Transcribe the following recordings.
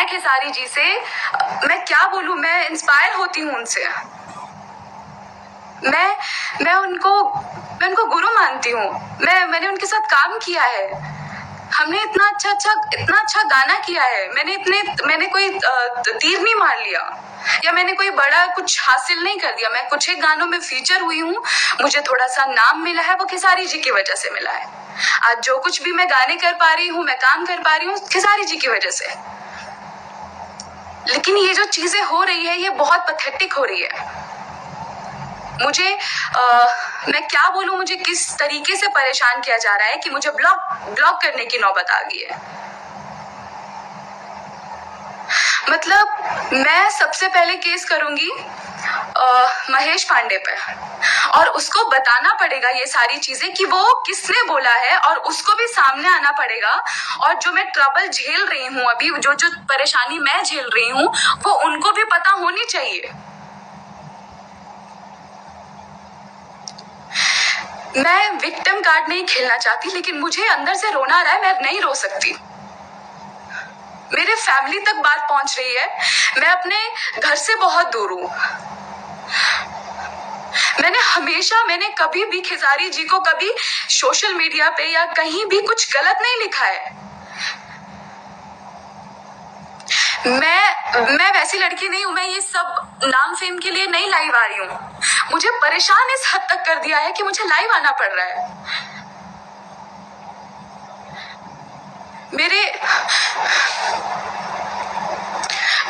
मैं खेसारी जी से मैं क्या बोलूं, मैं इंस्पायर होती हूँ उनसे। मैं उनको गुरु मानती हूँ। मैंने उनके साथ काम किया है। हमने इतना अच्छा गाना किया है। मैंने कोई तीर नहीं मार लिया या मैंने कोई बड़ा कुछ हासिल नहीं कर दिया। मैं कुछ एक गानों में फीचर हुई हूँ, मुझे थोड़ा सा नाम मिला है, वो खेसारी जी की वजह से मिला है। आज जो कुछ भी मैं गाने कर पा रही हूँ, मैं काम कर पा रही हूँ, खेसारी जी की वजह से। लेकिन ये जो चीजें हो रही है, ये बहुत पैथेटिक हो रही है। मैं क्या बोलूं, मुझे किस तरीके से परेशान किया जा रहा है कि मुझे ब्लॉक करने की नौबत आ गई है। मतलब मैं सबसे पहले केस करूंगी महेश पांडे पे, और उसको बताना पड़ेगा ये सारी चीजें कि वो किसने बोला है, और उसको भी सामने आना पड़ेगा। और जो मैं ट्रबल झेल रही हूँ अभी, जो परेशानी मैं झेल रही हूँ, वो उनको भी पता होनी चाहिए। मैं विक्टिम कार्ड नहीं खेलना चाहती, लेकिन मुझे अंदर से रोना आ रहा है। मैं नहीं रो सकती। मेरे फैमिली तक बात पहुंच रही है। मैं अपने घर से बहुत दूर हूं। मैंने कभी भी खेसारी जी को कभी सोशल मीडिया पे या कहीं भी कुछ गलत नहीं लिखा है। मैं वैसी लड़की नहीं हूं। मैं ये सब नाम फेम के लिए नहीं लाइव आ रही हूँ। मुझे परेशान इस हद तक कर दिया है कि मुझे लाइव आना पड़ रहा है।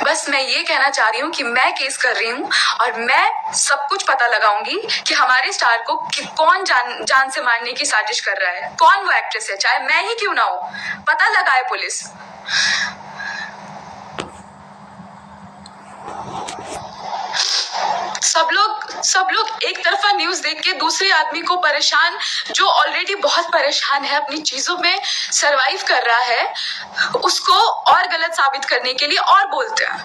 बस मैं ये कहना चाह रही हूँ कि मैं केस कर रही हूँ, और मैं सब कुछ पता लगाऊंगी कि हमारे स्टार को कौन जान से मारने की साजिश कर रहा है, कौन वो एक्ट्रेस है, चाहे मैं ही क्यों ना हो। पता लगाए पुलिस। सब लोग एक तरफा न्यूज देख के दूसरे आदमी को परेशान, जो ऑलरेडी बहुत परेशान है, अपनी चीजों में सरवाइव कर रहा है, उसको और गलत साबित करने के लिए और बोलते हैं।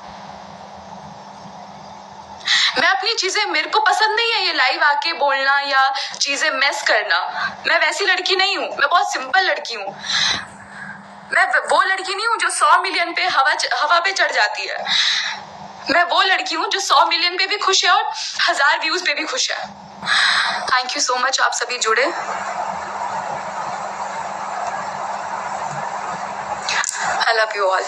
मैं अपनी चीजें, मेरे को पसंद नहीं है ये लाइव आके बोलना या चीजें मेस करना। मैं वैसी लड़की नहीं हूँ। मैं बहुत सिंपल लड़की हूँ। मैं वो लड़की नहीं हूँ जो 100 मिलियन पे हवा पे चढ़ जाती है। मैं वो लड़की हूँ जो 100 मिलियन पे भी खुश है और 1000 व्यूज पे भी खुश है। थैंक यू सो मच, आप सभी जुड़े। I love you all.